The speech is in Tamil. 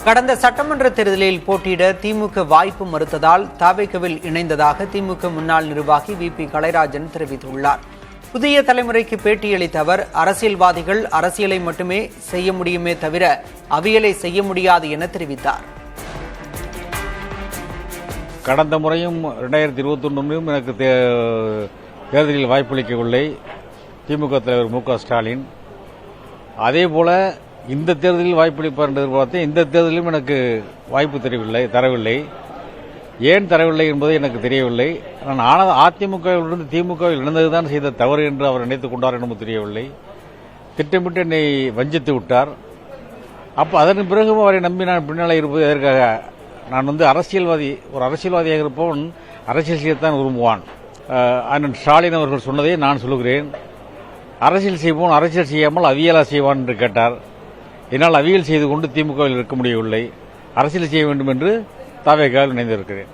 கடந்த சட்டமன்ற தேர்தலில் போட்டியிட திமுக வாய்ப்பு மறுத்ததால் தவேகவில் இணைந்ததாக திமுக முன்னாள் நிர்வாகி வி.பி. கலைராஜன் தெரிவித்துள்ளார். புதிய தலைமுறைக்கு பேட்டியளித்த அவர், அரசியல்வாதிகள் அரசியலை மட்டுமே செய்ய முடியுமே தவிர அவியலை செய்ய முடியாது என தெரிவித்தார். கடந்த முறையும் 2021 எனக்கு தேர்தலில் வாய்ப்பளிக்கவில்லை திமுக தலைவர் மு.க. ஸ்டாலின். அதேபோல இந்த தேர்தலில் வாய்ப்பளிப்பார் என்று எதிர்பார்த்தேன். இந்த தேர்தலிலும் எனக்கு வாய்ப்பு தரவில்லை. ஏன் தரவில்லை என்பது எனக்கு தெரியவில்லை. ஆனால் அதிமுகவிலிருந்து திமுகவில் இணைந்ததுதான் செய்த தவறு என்று அவர் நினைத்துக் கொண்டார் எனவும் தெரியவில்லை. திட்டமிட்டு என்னை வஞ்சித்து விட்டார். அதன் பிறகும் அவரை நம்பி நான் பின்னாலே இருப்பது எதற்காக? நான் ஒரு அரசியல்வாதியாக இருப்பவன் அரசியல் செய்யத்தான் விரும்புவான். அண்ணன் ஸ்டாலின் அவர்கள் சொன்னதை நான் சொல்லுகிறேன். அரசியல் செய்வோன் அரசியல் செய்யாமல் அவியலா செய்வான் என்று கேட்டார். என்னால் அவியல் செய்து கொண்டு திமுகவில் இருக்க முடியவில்லை. அரசியல் செய்ய வேண்டும் என்று தவேகாவில் இணைந்திருக்கிறேன்.